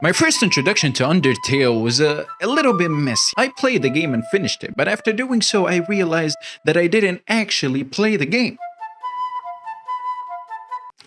My first introduction to Undertale was a little bit messy. I played the game and finished it, but after doing so I realized that I didn't actually play the game.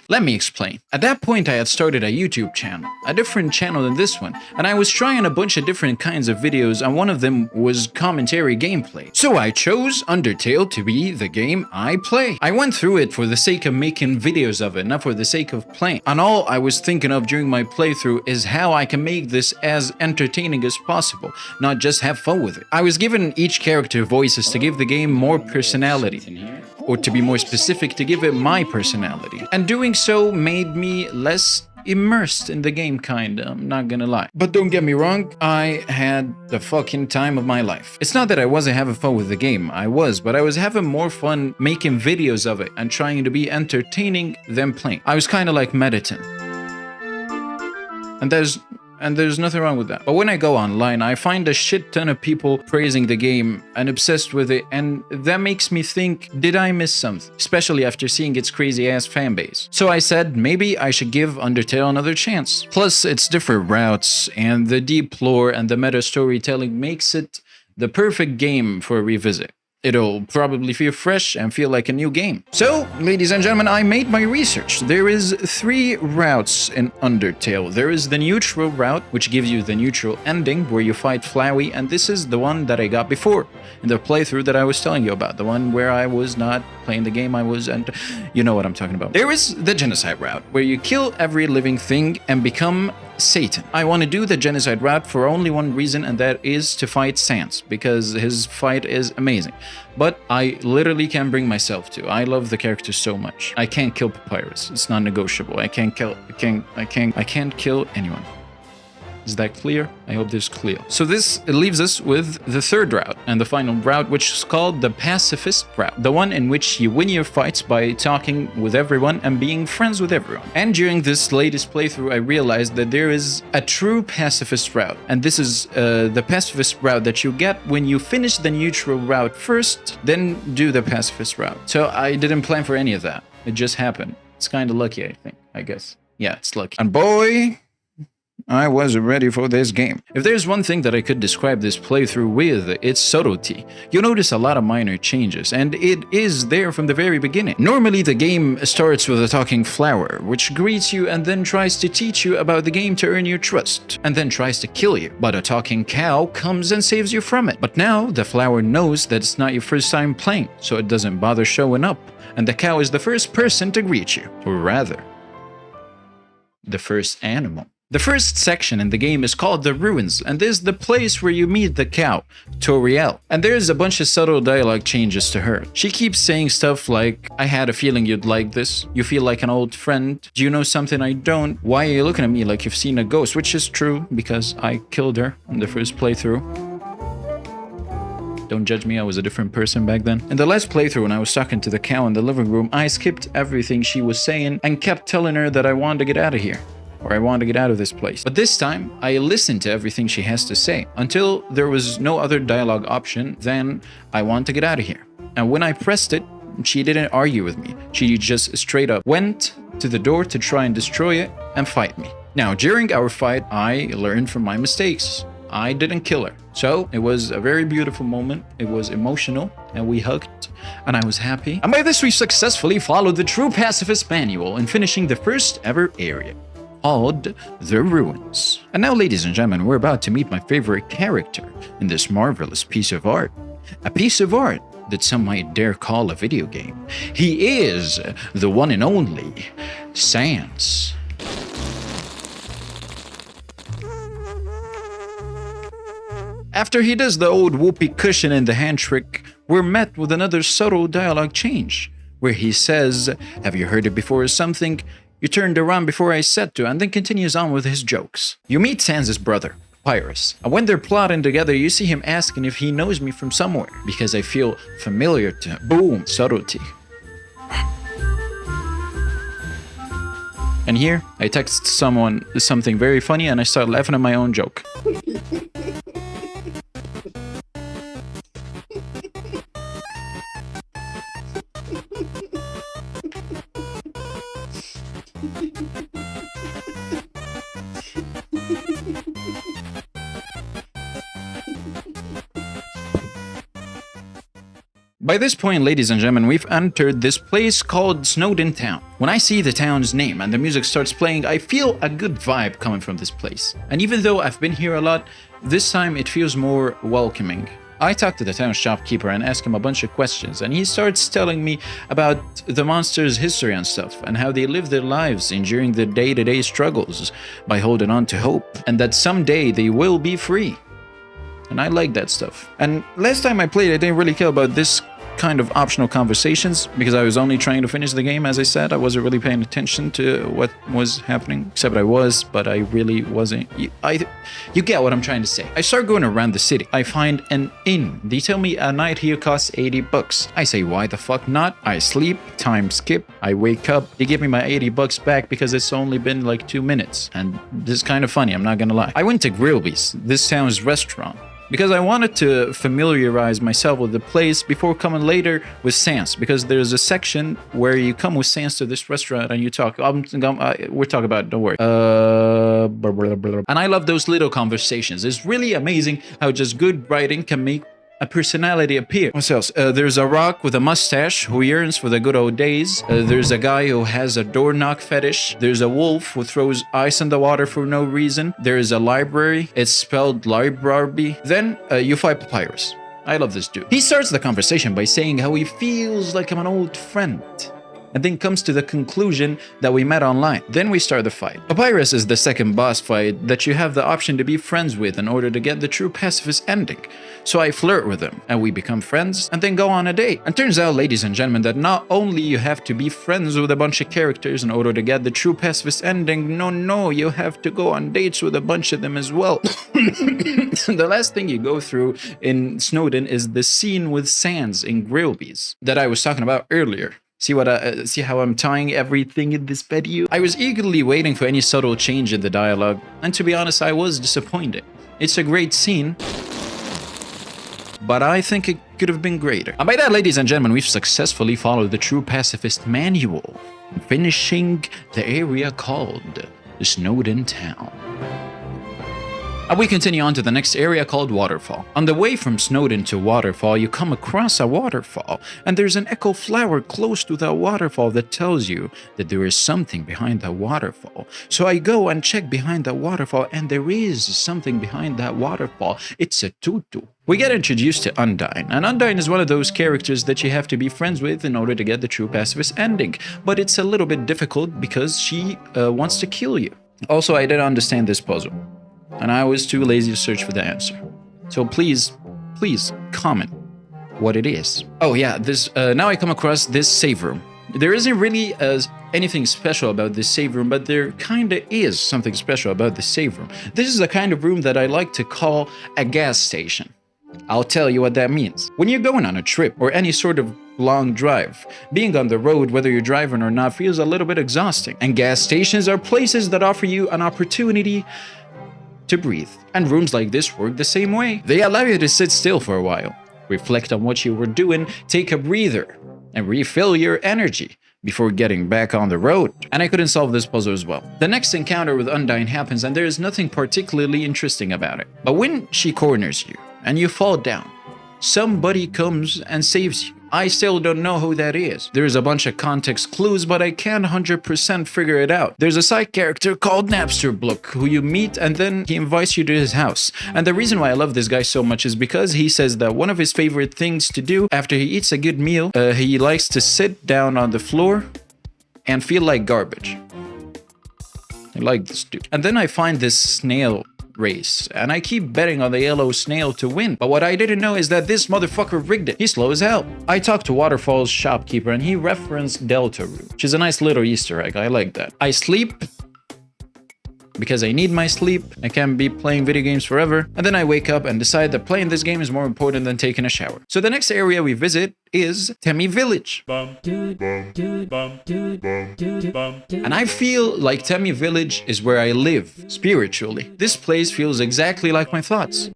Let me explain. At that point I had started a YouTube channel, a different channel than this one, and I was trying a bunch of different kinds of videos, and one of them was commentary gameplay. So I chose Undertale to be the game I play. I went through it for the sake of making videos of it, not for the sake of playing. And all I was thinking of during my playthrough is how I can make this as entertaining as possible, not just have fun with it. I was given each character voices to give the game more personality, or to be more specific, to give it my personality. And doing so made me less immersed in the game, kinda, I'm not gonna lie. But don't get me wrong, I had the fucking time of my life. It's not that I wasn't having fun with the game, I was, but I was having more fun making videos of it and trying to be entertaining than playing. I was kinda like meditating. And there's nothing wrong with that. But when I go online, I find a shit ton of people praising the game and obsessed with it, and that makes me think, did I miss something? Especially after seeing its crazy ass fanbase. So I said, maybe I should give Undertale another chance. Plus, its different routes and the deep lore and the meta storytelling makes it the perfect game for a revisit. It'll probably feel fresh and feel like a new game. So, ladies and gentlemen, I made my research. There is 3 routes in Undertale. There is the neutral route, which gives you the neutral ending, where you fight Flowey, and this is the one that I got before, in the playthrough that I was telling you about, the one where I was not playing the game, and you know what I'm talking about. There is the genocide route, where you kill every living thing and become Satan. I want to do the genocide route for only one reason, and that is to fight Sans, because his fight is amazing. But I literally can't bring myself to. I love the character so much. I can't kill Papyrus. It's non-negotiable. I can't kill anyone. Is that clear? I hope this is clear. So this leaves us with the third route, and the final route, which is called the Pacifist route. The one in which you win your fights by talking with everyone and being friends with everyone. And during this latest playthrough, I realized that there is a true Pacifist route. And this is the Pacifist route that you get when you finish the neutral route first, then do the Pacifist route. So I didn't plan for any of that. It just happened. It's kind of lucky, I guess. Yeah, it's lucky. And boy, I wasn't ready for this game. If there's one thing that I could describe this playthrough with, it's subtlety. You'll notice a lot of minor changes, and it is there from the very beginning. Normally the game starts with a talking flower, which greets you and then tries to teach you about the game to earn your trust, and then tries to kill you. But a talking cow comes and saves you from it. But now the flower knows that it's not your first time playing, so it doesn't bother showing up, and the cow is the first person to greet you. Or rather, the first animal. The first section in the game is called the Ruins, and this is the place where you meet the cow, Toriel. And there's a bunch of subtle dialogue changes to her. She keeps saying stuff like, I had a feeling you'd like this, you feel like an old friend, do you know something I don't, why are you looking at me like you've seen a ghost, which is true, because I killed her in the first playthrough. Don't judge me, I was a different person back then. In the last playthrough, when I was talking to the cow in the living room, I skipped everything she was saying and kept telling her that I wanted to get out of here. Or I want to get out of this place. But this time, I listened to everything she has to say, until there was no other dialogue option than, I want to get out of here. And when I pressed it, she didn't argue with me. She just straight up went to the door to try and destroy it and fight me. Now, during our fight, I learned from my mistakes. I didn't kill her. So it was a very beautiful moment. It was emotional, and we hugged, and I was happy. And by this, we successfully followed the true Pacifist manual in finishing the first ever area, called The Ruins. And now, ladies and gentlemen, we're about to meet my favorite character in this marvelous piece of art. A piece of art that some might dare call a video game. He is the one and only Sans. After he does the old whoopee cushion and the hand trick, we're met with another subtle dialogue change, where he says, have you heard it before or something? You turned around before I said to, and then continues on with his jokes. You meet Sans' brother, Papyrus, and when they're plotting together, you see him asking if he knows me from somewhere, because I feel familiar to him. Boom, subtlety. And here, I text someone something very funny, and I start laughing at my own joke. By this point, ladies and gentlemen, we've entered this place called Snowdin Town. When I see the town's name and the music starts playing, I feel a good vibe coming from this place. And even though I've been here a lot, this time it feels more welcoming. I talk to the town shopkeeper and ask him a bunch of questions, and he starts telling me about the monsters' history and stuff, and how they live their lives enduring the day-to-day struggles by holding on to hope, and that someday they will be free. And I like that stuff. And last time I played, I didn't really care about this kind of optional conversations because I was only trying to finish the game. As I said, I wasn't really paying attention to what was happening, except I was, but I really wasn't. You get what I'm trying to say. I start going around the city. I find an inn. They tell me a night here costs 80 bucks. I say, why the fuck not? I sleep, time skip, I wake up. They give me my 80 bucks back because it's only been like 2 minutes. And this is kind of funny, I'm not gonna lie. I went to Grillby's, this town's restaurant, because I wanted to familiarize myself with the place before coming later with Sans, because there's a section where you come with Sans to this restaurant and you talk. We're talking about, don't worry. And I love those little conversations. It's really amazing how just good writing can make a personality appear. What else? There's a rock with a mustache who yearns for the good old days. There's a guy who has a door knock fetish. There's a wolf who throws ice in the water for no reason. There is a library. It's spelled library. Then you fight Papyrus. I love this dude. He starts the conversation by saying how he feels like I'm an old friend, and then comes to the conclusion that we met online. Then we start the fight. Papyrus is the second boss fight that you have the option to be friends with in order to get the true pacifist ending. So I flirt with him, and we become friends, and then go on a date. And turns out, ladies and gentlemen, that not only you have to be friends with a bunch of characters in order to get the true pacifist ending, no, you have to go on dates with a bunch of them as well. The last thing you go through in Snowdin is the scene with Sans in Grillby's that I was talking about earlier. See how I'm tying everything in this video? I was eagerly waiting for any subtle change in the dialogue, and to be honest, I was disappointed. It's a great scene, but I think it could have been greater. And by that, ladies and gentlemen, we've successfully followed the true pacifist manual, finishing the area called Snowdin Town. And we continue on to the next area called Waterfall. On the way from Snowdin to Waterfall, you come across a waterfall, and there's an echo flower close to the waterfall that tells you that there is something behind the waterfall. So I go and check behind the waterfall, and there is something behind that waterfall. It's a tutu. We get introduced to Undyne, and Undyne is one of those characters that you have to be friends with in order to get the true pacifist ending, but it's a little bit difficult because she wants to kill you. Also, I didn't understand this puzzle, and I was too lazy to search for the answer. So please comment what it is. Oh yeah, now I come across this save room. There isn't really anything special about this save room, but there kinda is something special about the save room. This is the kind of room that I like to call a gas station. I'll tell you what that means. When you're going on a trip or any sort of long drive, being on the road, whether you're driving or not, feels a little bit exhausting. And gas stations are places that offer you an opportunity to breathe. And rooms like this work the same way. They allow you to sit still for a while, reflect on what you were doing, take a breather, and refill your energy before getting back on the road. And I couldn't solve this puzzle as well. The next encounter with Undyne happens, and there is nothing particularly interesting about it. But when she corners you and you fall down, somebody comes and saves you. I still don't know who that is. There's a bunch of context clues, but I can't 100% figure it out. There's a side character called Napster Blook who you meet, and then he invites you to his house. And the reason why I love this guy so much is because he says that one of his favorite things to do after he eats a good meal, he likes to sit down on the floor and feel like garbage. I like this dude. And then I find this snail race, and I keep betting on the yellow snail to win, but what I didn't know is that this motherfucker rigged it. He's slow as hell. I talked to Waterfall's shopkeeper, and he referenced Delta Route, which is a nice little Easter egg. I like that. I sleep because I need my sleep. I can't be playing video games forever. And then I wake up and decide that playing this game is more important than taking a shower. So the next area we visit is Temi Village. And I feel like Temi Village is where I live, spiritually. This place feels exactly like my thoughts.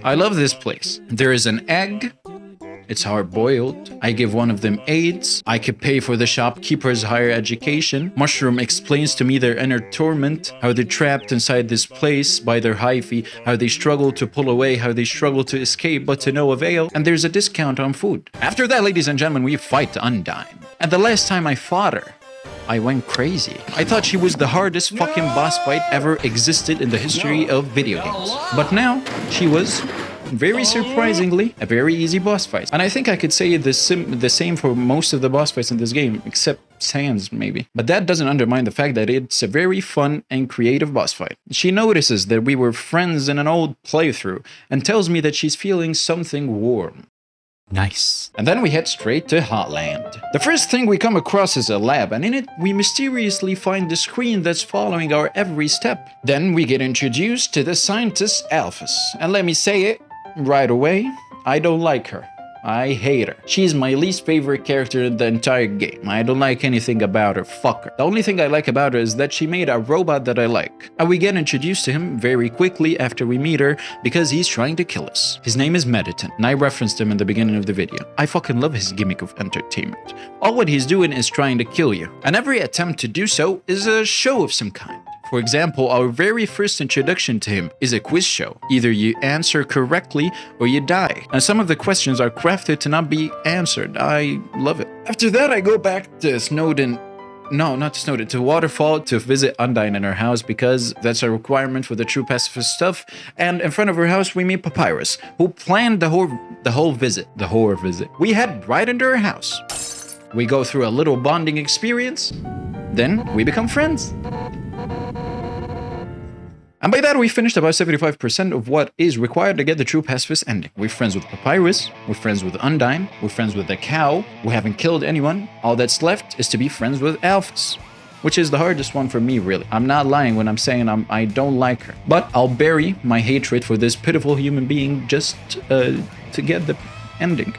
I love this place. There is an egg it's hard-boiled. I give one of them AIDS. I could pay for the shopkeeper's higher education. Mushroom explains to me their inner torment, how they're trapped inside this place by their hyphae, how they struggle to pull away, how they struggle to escape, but to no avail, and there's a discount on food. After that, ladies and gentlemen, we fight Undyne. And the last time I fought her, I went crazy. I thought she was the hardest fucking boss fight ever existed in the history of video games. But now, she was, very surprisingly, a very easy boss fight. And I think I could say the same for most of the boss fights in this game, except Sans, maybe. But that doesn't undermine the fact that it's a very fun and creative boss fight. She notices that we were friends in an old playthrough, and tells me that she's feeling something warm. Nice. And then we head straight to Hotland. The first thing we come across is a lab, and in it we mysteriously find the screen that's following our every step. Then we get introduced to the scientist Alphys. And let me say it right away, I don't like her. I hate her. She's my least favorite character in the entire game. I don't like anything about her. Fuck her. The only thing I like about her is that she made a robot that I like. And we get introduced to him very quickly after we meet her because he's trying to kill us. His name is Mediton, and I referenced him in the beginning of the video. I fucking love his gimmick of entertainment. All what he's doing is trying to kill you, and every attempt to do so is a show of some kind. For example, our very first introduction to him is a quiz show. Either you answer correctly or you die. And some of the questions are crafted to not be answered. I love it. After that, I go back to Snowden. No, not to Snowden, to Waterfall to visit Undyne in her house because that's a requirement for the true pacifist stuff. And in front of her house, we meet Papyrus, who planned the whole visit. The horror visit. We head right into her house. We go through a little bonding experience. Then we become friends. And by that, we finished about 75% of what is required to get the true pacifist ending. We're friends with Papyrus, we're friends with Undyne, we're friends with the cow, we haven't killed anyone. All that's left is to be friends with Alphys, which is the hardest one for me, really. I'm not lying when I'm saying I don't like her. But I'll bury my hatred for this pitiful human being just to get the ending.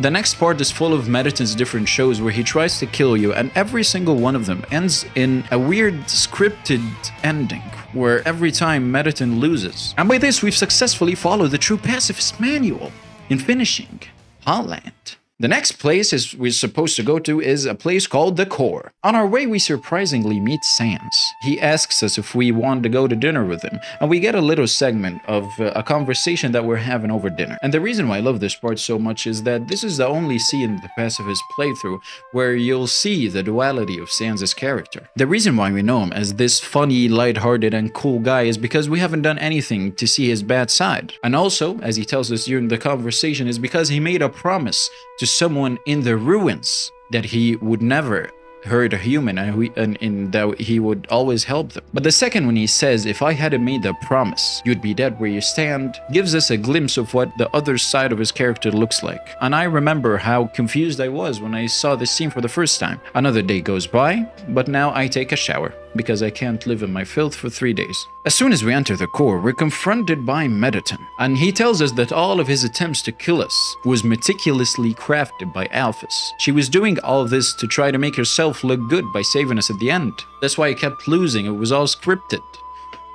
The next part is full of Mediton's different shows where he tries to kill you, and every single one of them ends in a weird scripted ending where every time Mediton loses. And by this, we've successfully followed the true pacifist manual in finishing Hotland. The next place we're supposed to go to is a place called the Core. On our way, we surprisingly meet Sans. He asks us if we want to go to dinner with him, and we get a little segment of a conversation that we're having over dinner. And the reason why I love this part so much is that this is the only scene in the pacifist playthrough where you'll see the duality of Sans' character. The reason why we know him as this funny, lighthearted, and cool guy is because we haven't done anything to see his bad side. And also, as he tells us during the conversation, is because he made a promise to someone in the ruins that he would never hurt a human and that he would always help them. But the second when he says, if I hadn't made the promise, you'd be dead where you stand, gives us a glimpse of what the other side of his character looks like. And I remember how confused I was when I saw this scene for the first time. Another day goes by, but now I take a shower because I can't live in my filth for 3 days. As soon as we enter the Core, we're confronted by Mediton, and he tells us that all of his attempts to kill us was meticulously crafted by Alphys. She was doing all of this to try to make herself look good by saving us at the end. That's why I kept losing, it was all scripted.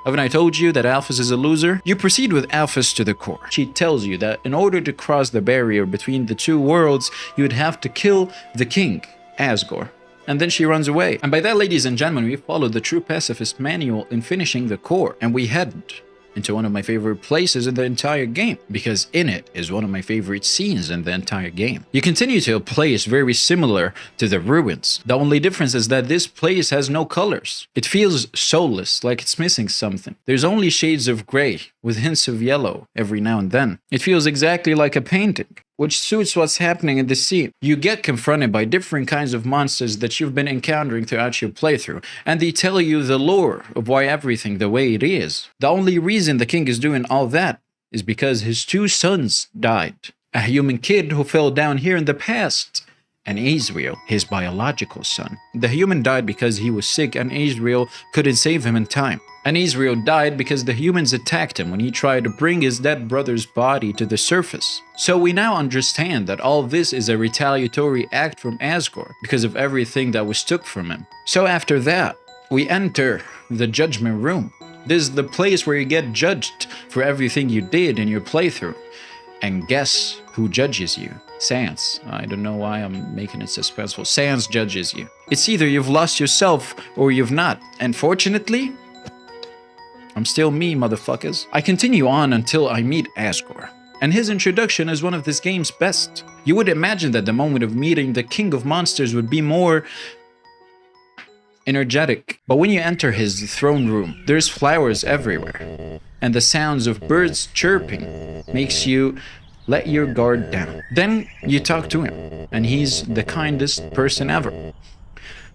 Haven't I told you that Alphys is a loser? You proceed with Alphys to the Core. She tells you that in order to cross the barrier between the two worlds, you would have to kill the king, Asgore. And then she runs away. And by that, ladies and gentlemen, we followed the true pacifist manual in finishing the Core, and we head into one of my favorite places in the entire game, because in it is one of my favorite scenes in the entire game. You continue to a place very similar to the ruins. The only difference is that this place has no colors. It feels soulless, like it's missing something. There's only shades of gray with hints of yellow every now and then. It feels exactly like a painting, which suits what's happening in the scene. You get confronted by different kinds of monsters that you've been encountering throughout your playthrough, and they tell you the lore of why everything the way it is. The only reason the king is doing all that is because his 2 sons died. A human kid who fell down here in the past, and Azrael, his biological son. The human died because he was sick and Azrael couldn't save him in time. And Azrael died because the humans attacked him when he tried to bring his dead brother's body to the surface. So we now understand that all this is a retaliatory act from Asgore because of everything that was took from him. So after that, we enter the judgment room. This is the place where you get judged for everything you did in your playthrough. And guess who judges you? Sans. I don't know why I'm making it suspenseful. Sans judges you. It's either you've lost yourself or you've not. And fortunately, I'm still me, motherfuckers. I continue on until I meet Asgore. And his introduction is one of this game's best. You would imagine that the moment of meeting the king of monsters would be more energetic. But when you enter his throne room, there's flowers everywhere. And the sounds of birds chirping makes you let your guard down. Then you talk to him, and he's the kindest person ever.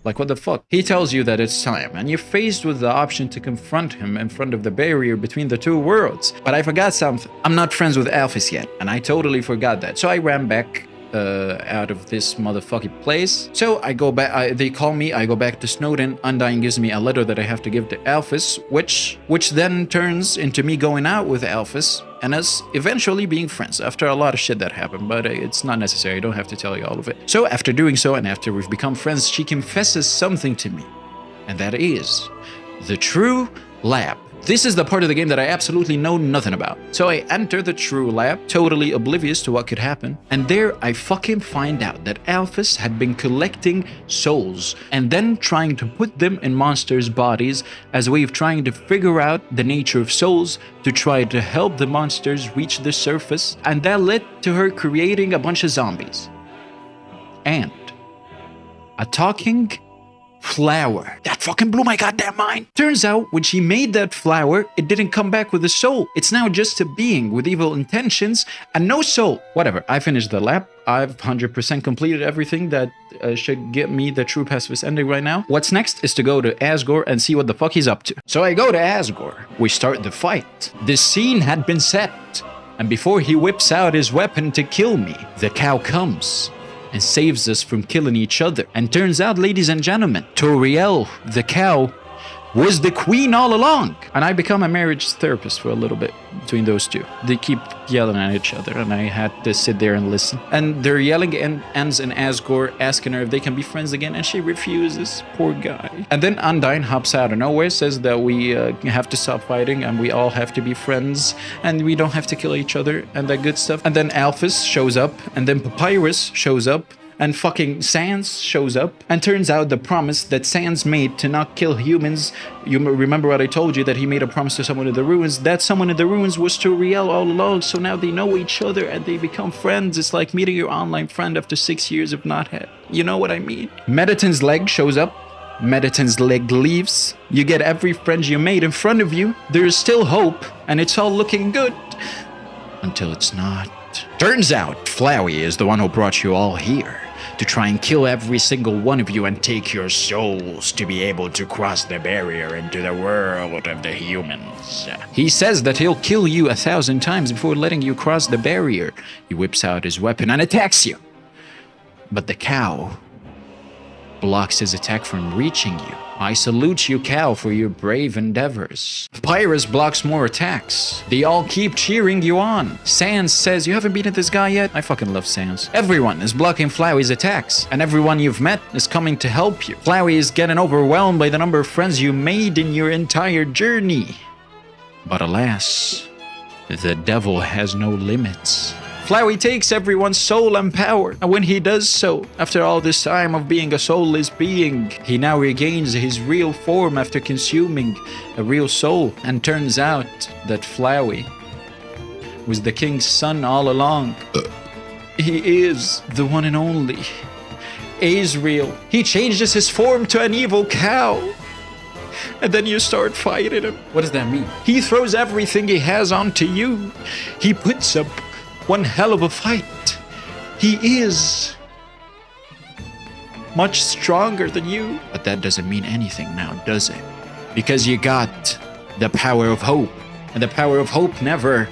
Like, what the fuck? He tells you that it's time, and you're faced with the option to confront him in front of the barrier between the two worlds. But I forgot something. I'm not friends with Alphys yet, and I totally forgot that. So I ran back out of this motherfucking place. So I go back, they call me, I go back to Snowdin. Undyne gives me a letter that I have to give to Alphys, which then turns into me going out with Alphys and us eventually being friends after a lot of shit that happened, but it's not necessary. I don't have to tell you all of it. So after doing so, and after we've become friends, she confesses something to me, and that is the true lab. This is the part of the game that I absolutely know nothing about. So I enter the true lab, totally oblivious to what could happen. And there I fucking find out that Alphys had been collecting souls and then trying to put them in monsters' bodies as a way of trying to figure out the nature of souls to try to help the monsters reach the surface. And that led to her creating a bunch of zombies. And a talking flower. That fucking blew my goddamn mind. Turns out when she made that flower, it didn't come back with a soul. It's now just a being with evil intentions and no soul. Whatever, I finished the lab. I've 100% completed everything that should get me the true pacifist ending right now. What's next is to go to Asgore and see what the fuck he's up to. So I go to Asgore. We start the fight. The scene had been set. And before he whips out his weapon to kill me, the cow comes and saves us from killing each other. And turns out, ladies and gentlemen, Toriel, the cow, was the queen all along. And I become a marriage therapist for a little bit between those two. They keep yelling at each other, and I had to sit there and listen. And their yelling ends in Asgore asking her if they can be friends again, and she refuses. Poor guy. And then Undyne hops out of nowhere, says that we have to stop fighting, and we all have to be friends, and we don't have to kill each other, and that good stuff. And then Alphys shows up, and then Papyrus shows up, and fucking Sans shows up, and turns out the promise that Sans made to not kill humans, you remember what I told you, that he made a promise to someone in the ruins, that someone in the ruins was Toriel all along, so now they know each other and they become friends. It's like meeting your online friend after 6 years of not had, you know what I mean? Meditan's leg shows up, Meditan's leg leaves, you get every friend you made in front of you, there is still hope, and it's all looking good, until it's not. Turns out, Flowey is the one who brought you all here, to try and kill every single one of you and take your souls to be able to cross the barrier into the world of the humans. He says that he'll kill you 1,000 times before letting you cross the barrier. He whips out his weapon and attacks you. But the cow blocks his attack from reaching you. I salute you, cow, for your brave endeavors. Papyrus blocks more attacks. They all keep cheering you on. Sans says, you haven't beaten this guy yet? I fucking love Sans. Everyone is blocking Flowey's attacks, and everyone you've met is coming to help you. Flowey is getting overwhelmed by the number of friends you made in your entire journey. But alas, the devil has no limits. Flowey takes everyone's soul and power, and when he does so, after all this time of being a soulless being, he now regains his real form after consuming a real soul. And turns out that Flowey was the king's son all along. He is the one and only Azrael. He changes his form to an evil cow. And then you start fighting him. What does that mean? He throws everything he has onto you. He puts up one hell of a fight. He is much stronger than you. But that doesn't mean anything now, does it? Because you got the power of hope. And the power of hope never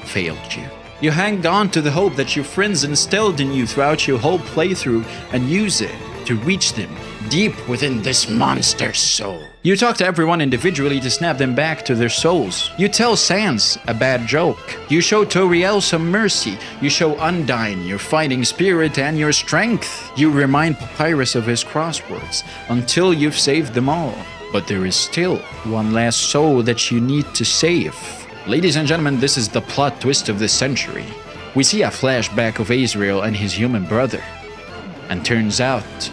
failed you. You hang on to the hope that your friends instilled in you throughout your whole playthrough and use it to reach them deep within this monster's soul. You talk to everyone individually to snap them back to their souls. You tell Sans a bad joke. You show Toriel some mercy. You show Undyne your fighting spirit and your strength. You remind Papyrus of his crosswords until you've saved them all. But there is still one last soul that you need to save. Ladies and gentlemen, this is the plot twist of the century. We see a flashback of Azrael and his human brother. And turns out,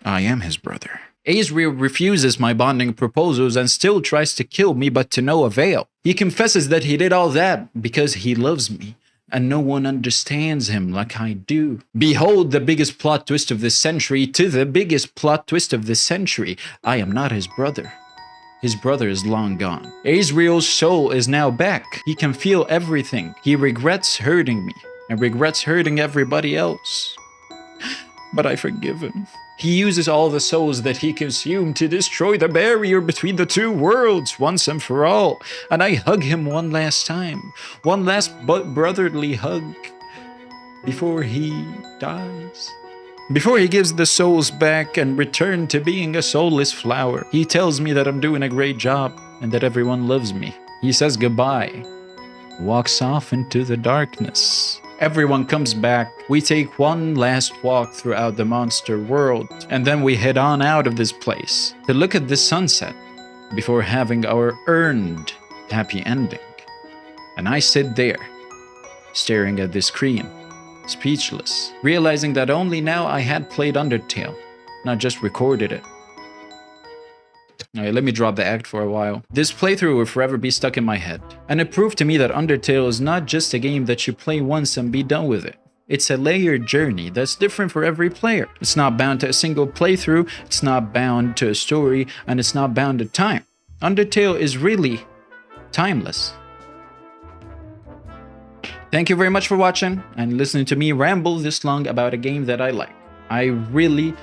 I am his brother. Azrael refuses my bonding proposals and still tries to kill me, but to no avail. He confesses that he did all that because he loves me, and no one understands him like I do. Behold the biggest plot twist of this century to the biggest plot twist of this century. I am not his brother. His brother is long gone. Azrael's soul is now back. He can feel everything. He regrets hurting me and regrets hurting everybody else. But I forgive him. He uses all the souls that he consumed to destroy the barrier between the two worlds once and for all. And I hug him one last time. One last brotherly hug before he dies. Before he gives the souls back and return to being a soulless flower, he tells me that I'm doing a great job and that everyone loves me. He says goodbye, walks off into the darkness. Everyone comes back. We take one last walk throughout the monster world, and then we head on out of this place to look at the sunset before having our earned happy ending. And I sit there, staring at the screen, speechless, realizing that only now I had played Undertale, not just recorded it. Alright, let me drop the act for a while. This playthrough will forever be stuck in my head, and it proved to me that Undertale is not just a game that you play once and be done with it. It's a layered journey that's different for every player. It's not bound to a single playthrough, it's not bound to a story, and it's not bound to time. Undertale is really timeless. Thank you very much for watching and listening to me ramble this long about a game that I like. I really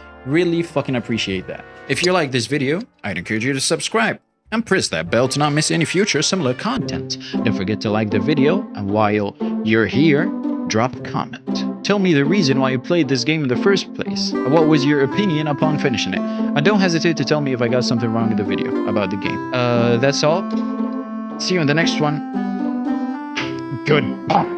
fucking appreciate that. If you like this video, I'd encourage you to subscribe and press that bell to not miss any future similar content. Don't forget to like the video, and while you're here, drop a comment. Tell me the reason why you played this game in the first place, and what was your opinion upon finishing it. And don't hesitate to tell me if I got something wrong in the video about the game. That's all. See you in the next one. Goodbye.